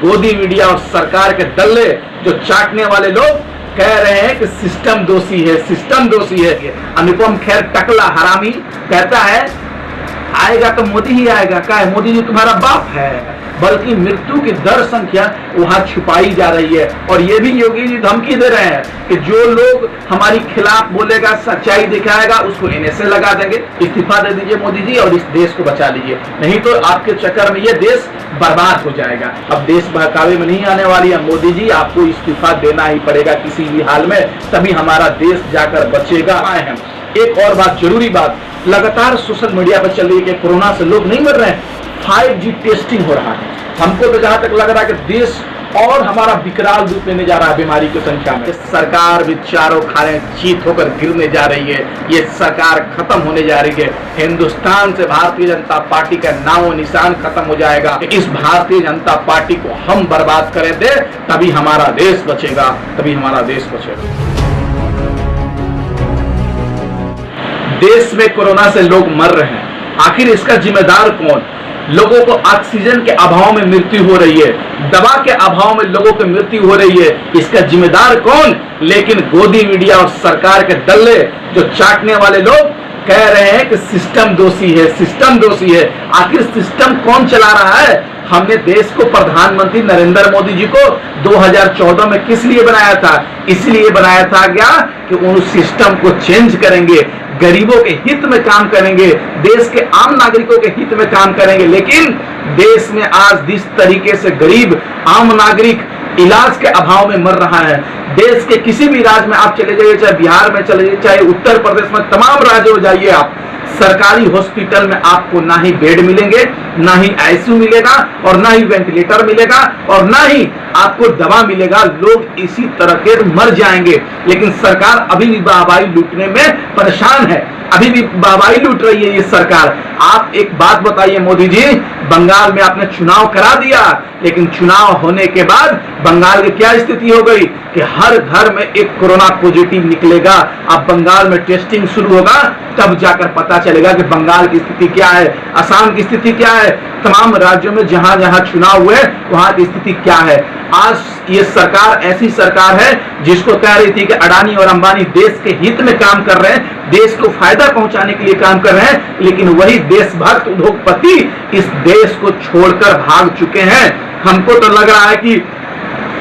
गोदी मीडिया और सरकार के दल्ले जो चाटने वाले लोग कह रहे हैं कि सिस्टम दोषी है, सिस्टम दोषी है। अनुपम खेर टकला हरामी कहता है आएगा तो मोदी ही आएगा। क्या है, मोदी जी तुम्हारा बाप है। बल्कि मृत्यु की दर संख्या वहां छुपाई जा रही है। और ये भी योगी जी धमकी दे रहे हैं कि जो लोग हमारी खिलाफ बोलेगा, सच्चाई दिखाएगा, उसको NSA लगा देंगे। इस्तीफा दे दीजिए मोदी जी और इस देश को बचा लीजिए, नहीं तो आपके चक्कर में ये देश बर्बाद हो जाएगा। अब देश बहकावे में नहीं आने वाली है मोदी जी, आपको इस्तीफा देना ही पड़ेगा किसी भी हाल में, तभी हमारा देश जाकर बचेगा। हम एक और बात, जरूरी बात, लगातार सोशल मीडिया पर चल रही है कि कोरोना से लोग नहीं मर रहे हैं, 5G टेस्टिंग हो रहा है। हमको तो जहां तक लग रहा है कि देश और हमारा विकराल रूप लेने जा रहा है बीमारी की संख्या में। सरकार भी चारों खाने चीत होकर गिरने जा रही है। ये सरकार खत्म होने जा रही है। हिंदुस्तान से भारतीय जनता पार्टी का नामो निशान खत्म हो जाएगा। इस भारतीय जनता पार्टी को हम बर्बाद करें दे, तभी हमारा देश बचेगा, तभी हमारा देश बचेगा। देश में कोरोना से लोग मर रहे हैं, आखिर इसका जिम्मेदार कौन? लोगों को ऑक्सीजन के अभाव में मृत्यु हो रही है, दवा के अभाव में लोगों की मृत्यु हो रही है, इसका जिम्मेदार कौन? लेकिन गोदी मीडिया और सरकार के दल्ले जो चाटने वाले लोग कह रहे हैं कि सिस्टम दोषी है, सिस्टम दोषी है। आखिर सिस्टम कौन चला रहा है? हमने देश को प्रधानमंत्री नरेंद्र मोदी जी को 2014 में किस लिए बनाया था? इसलिए बनाया था क्या कि उस सिस्टम को चेंज करेंगे, गरीबों के हित में काम करेंगे, देश के आम नागरिकों के हित में काम करेंगे। लेकिन देश में आज जिस तरीके से गरीब आम नागरिक इलाज के अभाव में मर रहा है, देश के किसी भी राज्य में आप चले जाइए, चाहे बिहार में चले जाइए, चाहे उत्तर प्रदेश में, तमाम राज्यों में जाइए आप, सरकारी हॉस्पिटल में आपको ना ही बेड मिलेंगे, ना ही ICU मिलेगा, और ना ही वेंटिलेटर मिलेगा, और ना ही आपको दवा मिलेगा। लोग इसी तरह के मर जाएंगे। लेकिन सरकार अभी भी वाहवाही लूटने में परेशान है, अभी भी वाहवाही लूट रही है ये सरकार। आप एक बात बताइए मोदी जी, बंगाल में आपने चुनाव करा दिया, लेकिन चुनाव होने के बाद बंगाल की क्या स्थिति हो गई कि हर घर में एक कोरोना पॉजिटिव निकलेगा। अब बंगाल में टेस्टिंग शुरू होगा, तब जाकर पता चलेगा कि बंगाल की स्थिति क्या है, असम की स्थिति क्या है, तमाम राज्यों में जहां जहां चुनाव हुए वहां की स्थिति क्या है। आज ये सरकार ऐसी सरकार है जिसको कह रही थी कि अडानी और अंबानी देश के हित में काम कर रहे हैं, देश को फायदा पहुंचाने के लिए काम कर रहे हैं, लेकिन वही देशभक्त उद्योगपति इस देश को छोड़कर भाग चुके हैं। हमको तो लग रहा है कि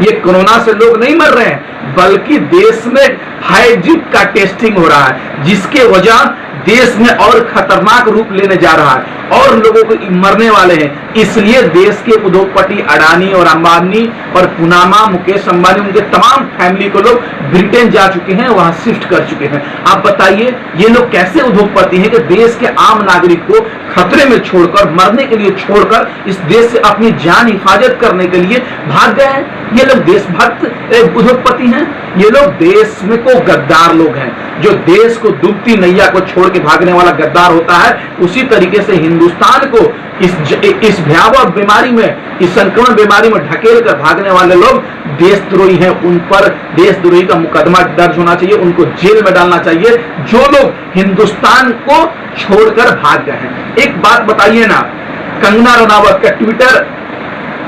ये कोरोना से लोग नहीं मर रहे हैं, बल्कि देश में 5G का टेस्टिंग हो रहा है, जिसके वजह देश में और खतरनाक रूप लेने जा रहा है और लोगों को मरने वाले हैं। इसलिए देश के उद्योगपति अडानी और अंबानी और पुनामा, मुकेश अंबानी, उनके तमाम फैमिली को लोग ब्रिटेन जा चुके हैं, वहां शिफ्ट कर चुके हैं। आप बताइए ये लोग कैसे उद्योगपति हैं कि देश के आम नागरिक को खतरे में छोड़कर, मरने के लिए छोड़कर, इस देश से अपनी जान हिफाजत करने के लिए भाग गए हैं। ये लोग देशभक्त उद्योगपति हैं, ये लोग देश में को गद्दार लोग हैं। जो देश को डूबती नैया को छोड़ के भागने वाला गद्दार होता है, उसी तरीके से हिंदुस्तान को इस भयावह बीमारी में, इस संक्रमण बीमारी में ढकेल कर भागने वाले लोग देशद्रोही हैं। उन पर देशद्रोही का मुकदमा दर्ज होना चाहिए, उनको जेल में डालना चाहिए जो लोग हिंदुस्तान को छोड़कर भाग गए हैं। एक बात बताइए ना, कंगना रनावत का ट्विटर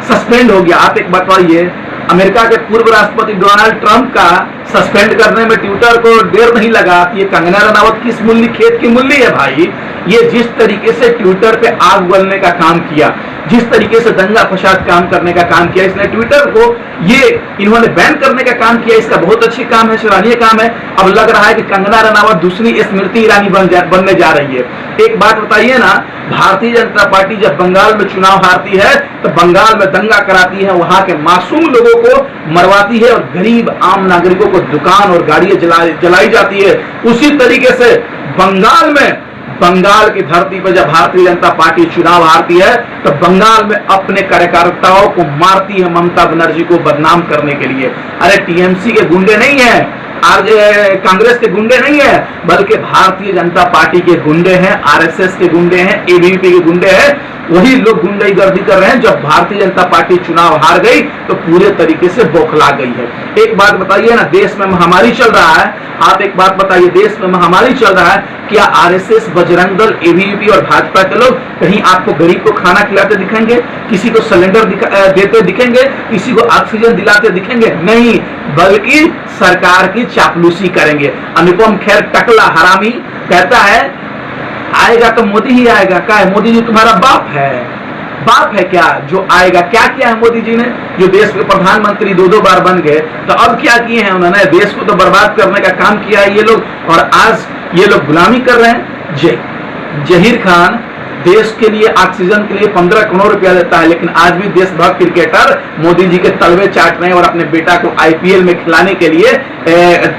सस्पेंड हो गया। आप एक बात बताइए, अमेरिका के पूर्व राष्ट्रपति डोनाल्ड ट्रंप का सस्पेंड करने में ट्विटर को देर नहीं लगा। ये कंगना रनावत किस मूल्य, खेत की मूल्य है भाई। ये जिस तरीके से ट्विटर पे आग उगलने का काम किया, जिस तरीके से दंगा फसाद काम करने का काम किया, इसने ट्विटर को ये इन्होंने बैन करने का काम किया, इसका बहुत अच्छी काम है, सराहनीय काम है। अब लग रहा है कि कंगना रनावत दूसरी स्मृति ईरानी बनने जा रही है। एक बात बताइए ना, भारतीय जनता पार्टी जब बंगाल में चुनाव हारती है तो बंगाल में दंगा कराती है, वहां के मासूम लोगों को मरवाती है और गरीब आम नागरिकों को दुकान और गाड़ियां जलाई जाती है। उसी तरीके से बंगाल में, बंगाल की धरती पर जब भारतीय जनता पार्टी चुनाव हारती है तो बंगाल में अपने कार्यकर्ताओं को मारती है ममता बनर्जी को बदनाम करने के लिए। अरे टीएमसी के गुंडे नहीं है, कांग्रेस के गुंडे नहीं है, बल्कि भारतीय जनता पार्टी के गुंडे हैं, आरएसएस के गुंडे हैं, एबीवीपी के गुंडे हैं। वही लोग गुंडागर्दी कर रहे हैं। जब भारतीय जनता पार्टी चुनाव हार गई तो पूरे तरीके से बौखला गई है। एक बात बताइए ना, देश में महामारी चल रहा है, आप एक बात बताइए, देश में महामारी चल रहा है, क्या आरएसएस, बजरंग दल, एबीवीपी और भाजपा के लोग कहीं आपको गरीब को खाना खिलाते दिखेंगे? किसी को सिलेंडर देते दिखेंगे? किसी को ऑक्सीजन दिलाते दिखेंगे? नहीं, बल्कि सरकार की चापलूसी करेंगे। अनुपम खेर टकला हरामी कहता है आएगा तो मोदी ही आएगा। क्या है, मोदी जी तुम्हारा बाप है? बाप है क्या जो आएगा? क्या किया है मोदी जी ने? जो देश के प्रधानमंत्री दो बार बन गए, तो अब क्या किए हैं उन्होंने? देश को तो बर्बाद करने का काम किया है ये लोग, और आज ये लोग गुलामी कर रहे हैं। जहीर खान देश के लिए ऑक्सीजन के लिए 15 करोड़ रुपया देता है, लेकिन आज भी देशभक्त क्रिकेटर मोदी जी के तलवे चाट रहे हैं और अपने बेटा को आईपीएल में खिलाने के लिए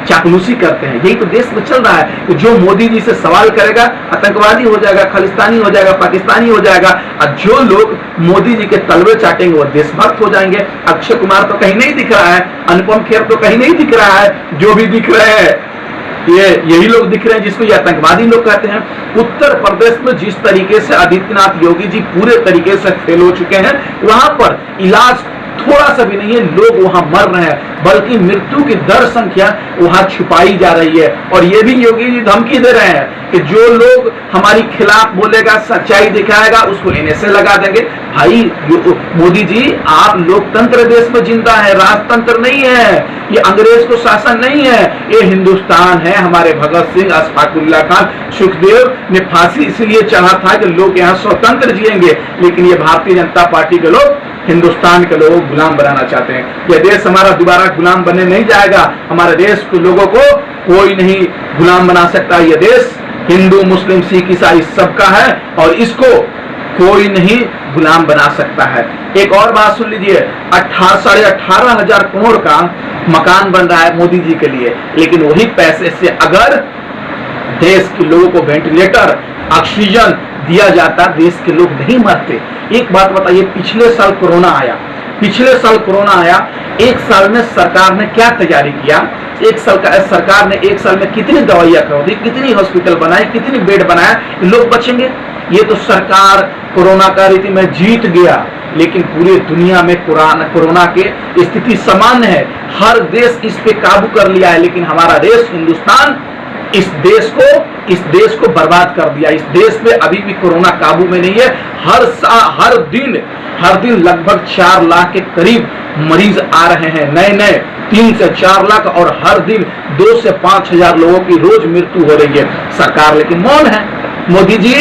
चापलूसी करते हैं। यही तो देश में चल रहा है कि जो मोदी जी से सवाल करेगा आतंकवादी हो जाएगा, खालिस्तानी हो जाएगा, पाकिस्तानी हो जाएगा, और जो लोग मोदी जी के तलवे चाटेंगे वो देशभक्त हो जाएंगे। अक्षय कुमार तो कहीं नहीं दिख रहा है, अनुपम खेर तो कहीं नहीं दिख रहा है, जो भी दिख रहे हैं यही लोग दिख रहे हैं जिसको ये आतंकवादी लोग कहते हैं। उत्तर प्रदेश में जिस तरीके से आदित्यनाथ योगी जी पूरे तरीके से फेल हो चुके हैं, वहां पर इलाज थोड़ा सा भी नहीं है, लोग वहां मर रहे हैं, बल्कि मृत्यु की दर संख्या वहां छुपाई जा रही है। और ये भी योगी जी धमकी दे रहे हैं कि जो लोग हमारी खिलाफ बोलेगा, सच्चाई दिखाएगा, उसको एनएसए लगा देंगे। भाई मोदी जी, आप लोकतंत्र देश में जिंदा है, राजतंत्र नहीं है, ये अंग्रेज को शासन नहीं है, ये हिंदुस्तान है। हमारे भगत सिंह, अशफाकुल्लाह खान, सुखदेव ने फांसी इसलिए चढ़ा था कि लोग यहाँ स्वतंत्र जिएंगे, लेकिन ये भारतीय जनता पार्टी के लोग हिंदुस्तान के लोगों को गुलाम बनाना चाहते हैं। यह देश हमारा दोबारा गुलाम बनने नहीं जाएगा। हमारे देश के लोगों को कोई नहीं गुलाम बना सकता। यह देश हिंदू, मुस्लिम, सिख, ईसाई सबका है और इसको कोई नहीं गुलाम बना सकता है। एक और बात सुन लीजिए, 18,500 करोड़ का मकान बन रहा है मोदी जी के लिए, लेकिन वही पैसे से अगर देश के लोगों को वेंटिलेटर, ऑक्सीजन दिया जाता, देश के लोग नहीं मरते। एक बात बताइए, पिछले साल कोरोना आया, एक साल में सरकार ने क्या तैयारी किया? सरकार ने एक साल में कितनी दवाइयां खरीदी, कितनी हॉस्पिटल बनाए, कितनी बेड बनाया, लोग बचेंगे? ये तो सरकार कोरोना का रीति में जीत गया, लेकिन पूरी दुनिया में कोरोना के स्थिति सामान्य है। हर देश इस पे काबू कर लिया है, लेकिन हमारा देश हिंदुस्तान इस देश को बर्बाद कर दिया। इस देश में अभी भी कोरोना काबू में नहीं है। हर दिन लगभग 4 लाख के करीब मरीज आ रहे हैं, नए 3 से 4 लाख, और हर दिन 2 से 5 हजार लोगों की रोज मृत्यु हो रही है। सरकार लेकिन मौन है। मोदी जी,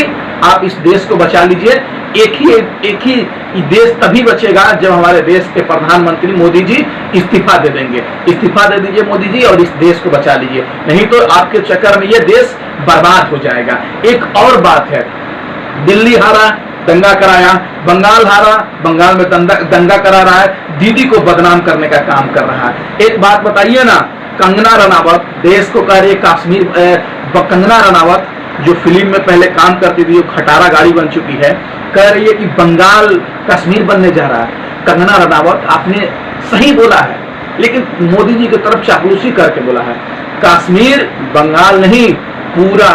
आप इस देश को बचा लीजिए। एक ही देश तभी बचेगा जब हमारे देश के प्रधानमंत्री मोदी जी इस्तीफा दे देंगे। इस्तीफा दे दीजिए मोदी जी और इस देश को बचा लीजिए, नहीं तो आपके चक्कर में ये देश बर्बाद हो जाएगा। एक और बात है, दिल्ली हारा, दंगा कराया, बंगाल हारा, बंगाल में दंगा करा रहा है, दीदी को बदनाम करने का काम कर रहा है। एक बात बताइए ना, कंगना रनावत देश को कह रही है कश्मीर, कंगना रनावत जो फिल्म में पहले काम करती थी, जो खटारा गाड़ी बन चुकी है, कह रही है कि बंगाल कश्मीर बनने जा रहा है। कंगना रनावत, आपने सही बोला है, लेकिन मोदी जी की तरफ चापलूसी करके बोला है। कश्मीर बंगाल नहीं, पूरा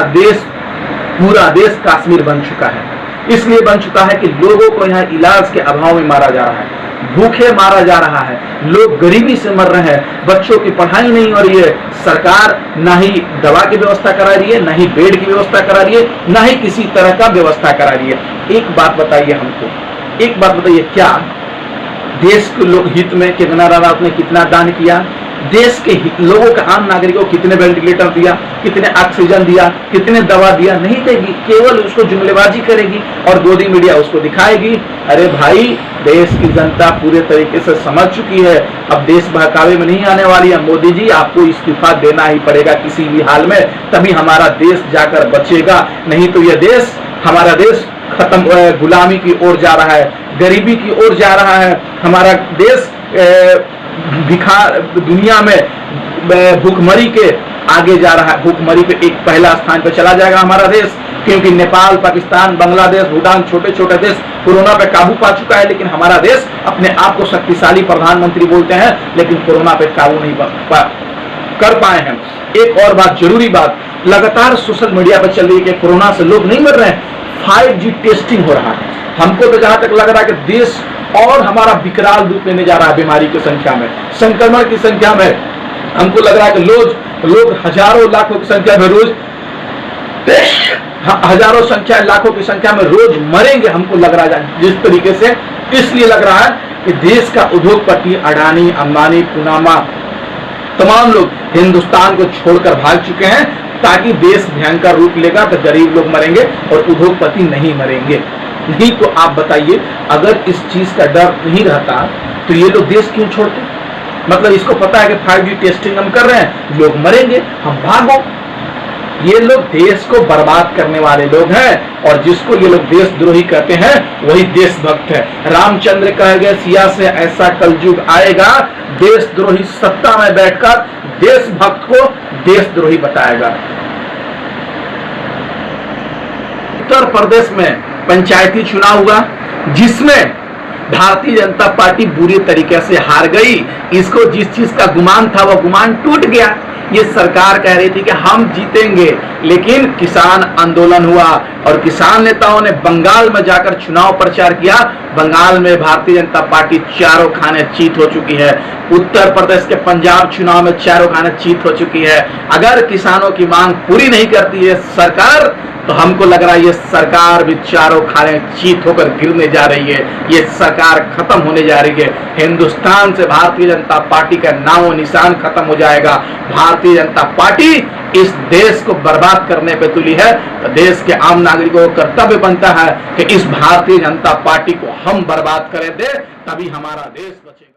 देश कश्मीर बन चुका है। इसलिए बन चुका है कि लोगों को यहाँ इलाज के अभाव में मारा जा रहा है, भूखे मारा जा रहा है, लोग गरीबी से मर रहे हैं, बच्चों की पढ़ाई नहीं हो रही है। सरकार ना ही दवा की व्यवस्था करा रही है, ना ही बेड की व्यवस्था करा रही है, ना ही किसी तरह का व्यवस्था करा रही है। एक बात बताइए हमको, एक बात बताइए, क्या देश के लोग हित में कंगना रनावत ने कितना दान किया? देश के लोगों का, आम नागरिकों को कितने वेंटिलेटर दिया, कितने ऑक्सीजन दिया, कितने दवा दिया? नहीं देगी, केवल उसको जुमलेबाजी करेगी और गोदी मीडिया उसको दिखाएगी। अरे भाई, देश की जनता पूरे तरीके से समझ चुकी है, अब देश बहकावे में नहीं आने वाली है। मोदी जी, आपको इस्तीफा देना ही पड़ेगा किसी भी हाल में, तभी हमारा देश जाकर बचेगा, नहीं तो यह देश, हमारा देश खत्म, गुलामी की ओर जा रहा है, गरीबी की ओर जा रहा है। हमारा देश दुनिया में भूखमरी के आगे जा रहा है, भूखमरी पे एक पहला स्थान पे चला जाएगा हमारा देश, क्योंकि नेपाल, पाकिस्तान, बांग्लादेश, भूटान, छोटे छोटे देश कोरोना पे काबू पा चुका है, लेकिन हमारा देश अपने आप को शक्तिशाली प्रधानमंत्री बोलते हैं, लेकिन कोरोना पे काबू नहीं कर पाए हैं। एक और बात, जरूरी बात, लगातार सोशल मीडिया पर चल रही है कि कोरोना से लोग नहीं मर रहे हैं, 5G टेस्टिंग हो रहा है। हमको तो जहां तक लग रहा है कि देश और हमारा विकराल रूप लेने जा रहा है बीमारी की संख्या में, संक्रमण की संख्या में। हमको लग रहा है कि लोग हजारों लाखों की संख्या में रोज लाखों की संख्या में रोज मरेंगे, हमको लग रहा है जिस तरीके से। इसलिए लग रहा है कि देश का उद्योगपति अडानी, अंबानी, पुनामा, तमाम लोग हिंदुस्तान को छोड़कर भाग चुके हैं, ताकि देश भयंकर रूप लेगा तो गरीब लोग मरेंगे और उद्योगपति नहीं मरेंगे। नहीं तो आप बताइए, अगर इस चीज का डर नहीं रहता तो ये लोग देश क्यों छोड़ते? मतलब इसको पता है कि 5G टेस्टिंग हम कर रहे हैं, लोग मरेंगे, हम भागो। ये लोग देश को बर्बाद करने वाले लोग हैं, और जिसको ये लोग देशद्रोही कहते हैं वही देशभक्त है। रामचंद्र कह गए, सिया से ऐसा कलयुग आएगा, देशद्रोही सत्ता में बैठकर देशभक्त को देशद्रोही बताएगा। उत्तर प्रदेश में पंचायती चुनाव हुआ, जिसमें भारतीय जनता पार्टी बुरी तरीके से हार गई। इसको जिस चीज का गुमान था वो गुमान टूट गया। ये सरकार कह रही थी कि हम जीतेंगे, लेकिन किसान आंदोलन हुआ और किसान नेताओं ने बंगाल में जाकर चुनाव प्रचार किया। बंगाल में भारतीय जनता पार्टी चारों खाने चीत हो चुकी है। उत्तर प्रदेश के पंजाब चुनाव में चारों खाने चीत हो चुकी है। अगर किसानों की मांग पूरी नहीं करती है सरकार, तो हमको लग रहा है ये सरकार भी चारों खाने चीत होकर गिरने जा रही है। ये सरकार खत्म होने जा रही है। हिंदुस्तान से भारतीय जनता पार्टी का नामो निशान खत्म हो जाएगा। भारतीय जनता पार्टी इस देश को बर्बाद करने पे तुली है, तो देश के आम नागरिकों का कर्तव्य बनता है कि इस भारतीय जनता पार्टी को हम बर्बाद करें दे, तभी हमारा देश बचेगा।